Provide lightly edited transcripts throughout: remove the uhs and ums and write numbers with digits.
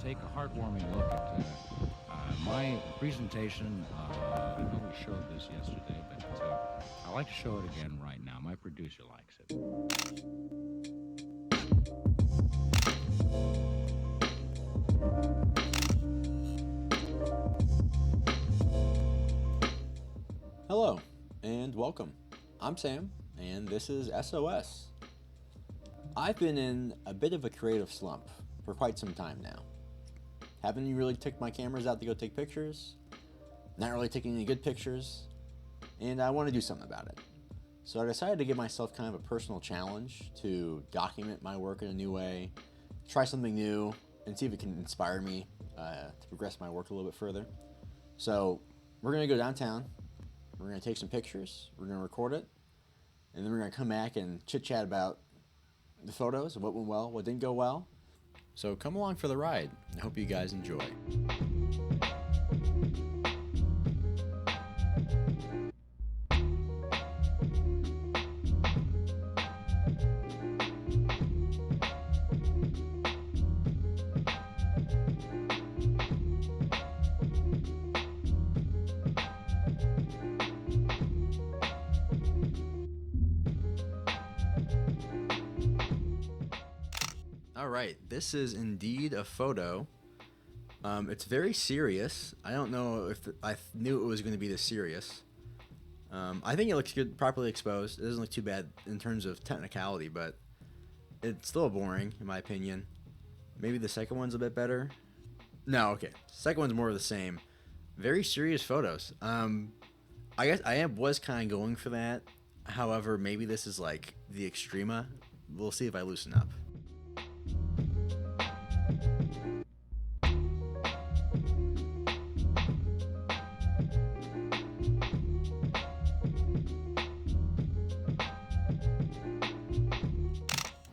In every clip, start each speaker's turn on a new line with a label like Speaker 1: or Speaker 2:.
Speaker 1: take a heartwarming look at my presentation. I know we showed this yesterday, but I like to show it again right now. My producer likes it.
Speaker 2: Hello, and welcome. I'm Sam, and this is SOS. I've been in a bit of a creative slump for quite some time now. Haven't really took my cameras out to go take pictures, not really taking any good pictures, and I want to do something about it. So I decided to give myself kind of a personal challenge to document my work in a new way, try something new, and see if it can inspire me to progress my work a little bit further. So we're going to go downtown, we're going to take some pictures, we're going to record it, and then we're going to come back and chit-chat about the photos of what went well, what didn't go well. So come along for the ride. I hope you guys enjoy. All right, this is indeed a photo. It's very serious. I don't know if I knew it was going to be this serious. I think it looks good, properly exposed. It doesn't look too bad in terms of technicality, but it's still boring in my opinion. Maybe the second one's a bit better. No, okay. Second one's more of the same. Very serious photos. I guess was kind of going for that. However, maybe this is like the extrema. We'll see if I loosen up.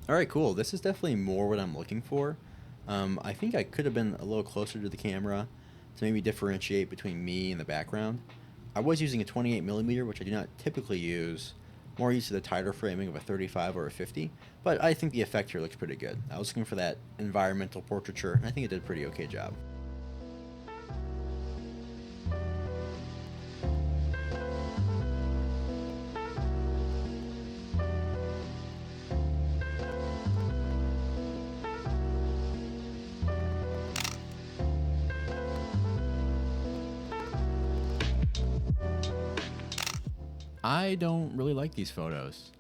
Speaker 2: All right, cool. This is definitely more what I'm looking for. I think I could have been a little closer to the camera to maybe differentiate between me and the background. I was using a 28mm, which I do not typically use. More used to the tighter framing of a 35 or a 50, but I think the effect here looks pretty good. I was looking for that environmental portraiture, and I think it did a pretty okay job. I don't really like these photos.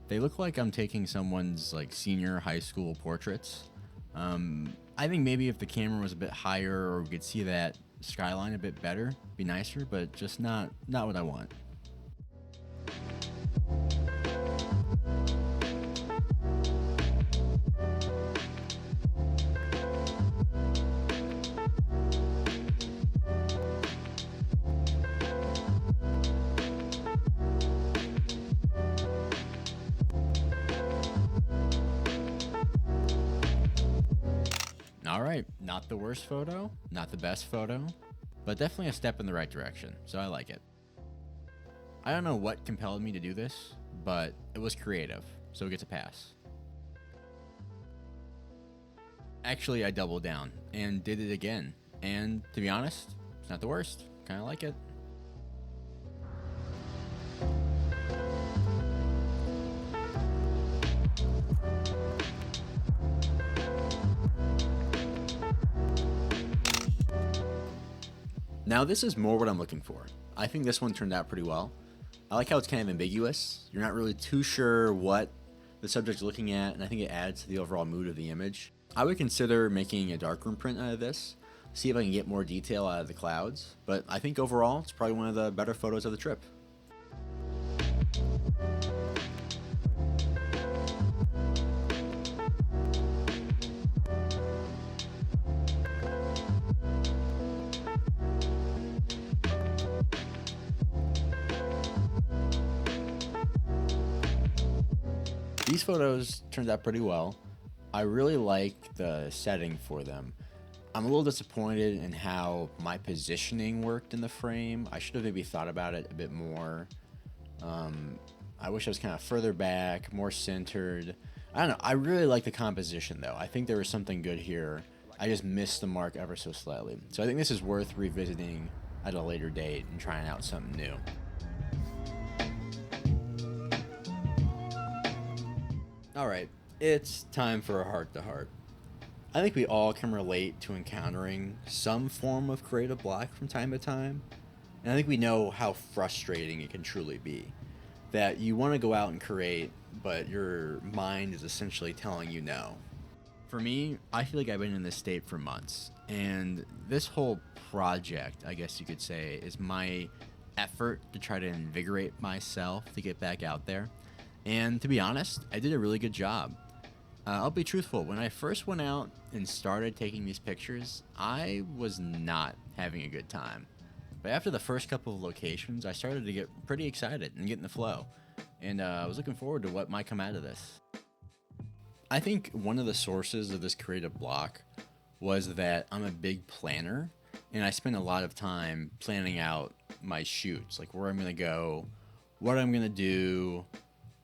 Speaker 2: They look like I'm taking someone's like senior high school portraits. I think maybe if the camera was a bit higher or we could see that skyline a bit better, it'd be nicer, but just not what I want. All right, not the worst photo, not the best photo, but definitely a step in the right direction, so I like it. I don't know what compelled me to do this, but it was creative, so it gets a pass. Actually, I doubled down and did it again, and to be honest, it's not the worst. Kind of like it. Now this is more what I'm looking for. I think this one turned out pretty well. I like how it's kind of ambiguous. You're not really too sure what the subject's looking at, and I think it adds to the overall mood of the image. I would consider making a darkroom print out of this, see if I can get more detail out of the clouds, but I think overall it's probably one of the better photos of the trip. These photos turned out pretty well. I really like the setting for them. I'm a little disappointed in how my positioning worked in the frame. I should have maybe thought about it a bit more. I wish I was kind of further back, more centered. I don't know. I really like the composition though. I think there was something good here. I just missed the mark ever so slightly. So I think this is worth revisiting at a later date and trying out something new. Alright, it's time for a heart-to-heart. I think we all can relate to encountering some form of creative block from time to time, and I think we know how frustrating it can truly be. That you want to go out and create, but your mind is essentially telling you no. For me, I feel like I've been in this state for months, and this whole project, I guess you could say, is my effort to try to invigorate myself to get back out there. And to be honest, I did a really good job. I'll be truthful, when I first went out and started taking these pictures, I was not having a good time. But after the first couple of locations, I started to get pretty excited and get in the flow. And I was looking forward to what might come out of this. I think one of the sources of this creative block was that I'm a big planner, and I spend a lot of time planning out my shoots, like where I'm going to go, what I'm going to do,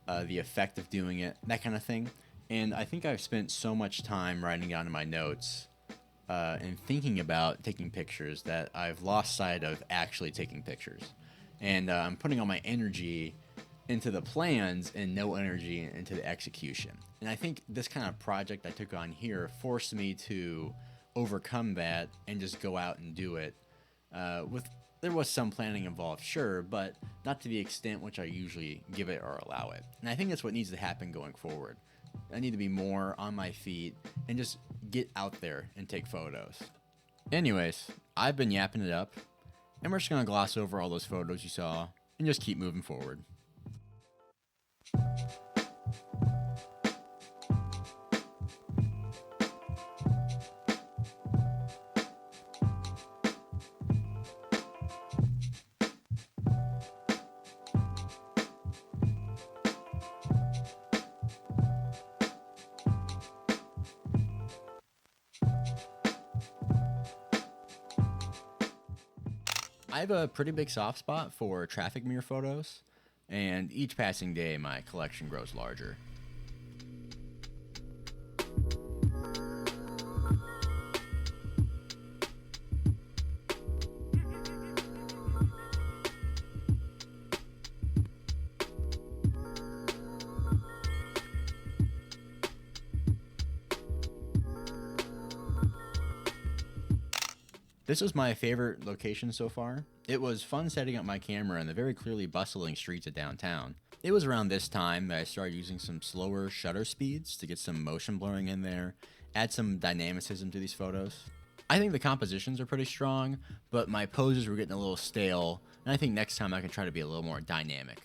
Speaker 2: the effect of doing it, that kind of thing. And I think I've spent so much time writing down in my notes and thinking about taking pictures that I've lost sight of actually taking pictures. And I'm putting all my energy into the plans and no energy into the execution. And I think this kind of project I took on here forced me to overcome that and just go out and do it. There was some planning involved, sure, but not to the extent which I usually give it or allow it. And I think that's what needs to happen going forward. I need to be more on my feet and just get out there and take photos. Anyways, I've been yapping it up, and we're just going to gloss over all those photos you saw and just keep moving forward. I have a pretty big soft spot for traffic mirror photos, and each passing day my collection grows larger. This was my favorite location so far. It was fun setting up my camera in the very clearly bustling streets of downtown. It was around this time that I started using some slower shutter speeds to get some motion blurring in there, add some dynamicism to these photos. I think the compositions are pretty strong, but my poses were getting a little stale, and I think next time I can try to be a little more dynamic.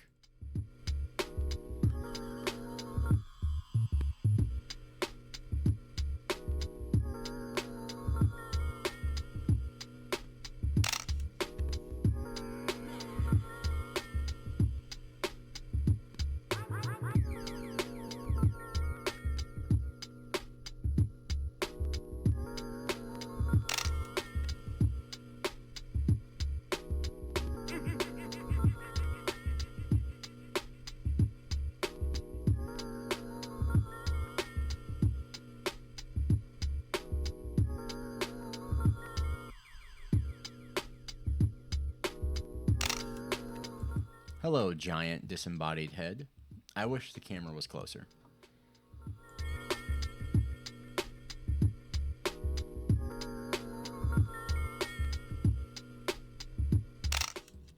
Speaker 2: Hello, giant disembodied head. I wish the camera was closer.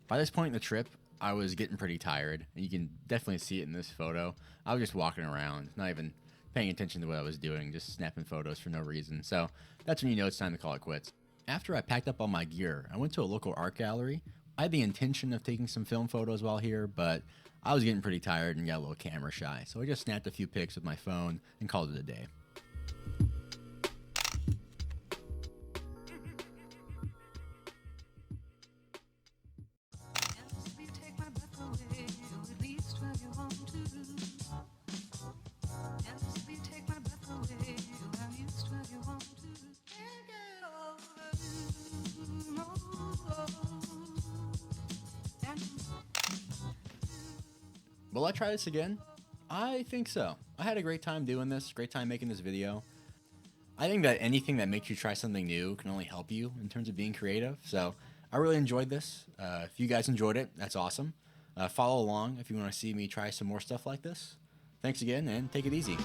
Speaker 2: By this point in the trip, I was getting pretty tired, and you can definitely see it in this photo. I was just walking around, not even paying attention to what I was doing, just snapping photos for no reason. So that's when you know it's time to call it quits. After I packed up all my gear, I went to a local art gallery. I had the intention of taking some film photos while here, but I was getting pretty tired and got a little camera shy, so I just snapped a few pics with my phone and called it a day. Will I try this again? I think so. I had a great time doing this, great time making this video. I think that anything that makes you try something new can only help you in terms of being creative. So I really enjoyed this. If you guys enjoyed it, that's awesome. Follow along if you want to see me try some more stuff like this. Thanks again, and take it easy.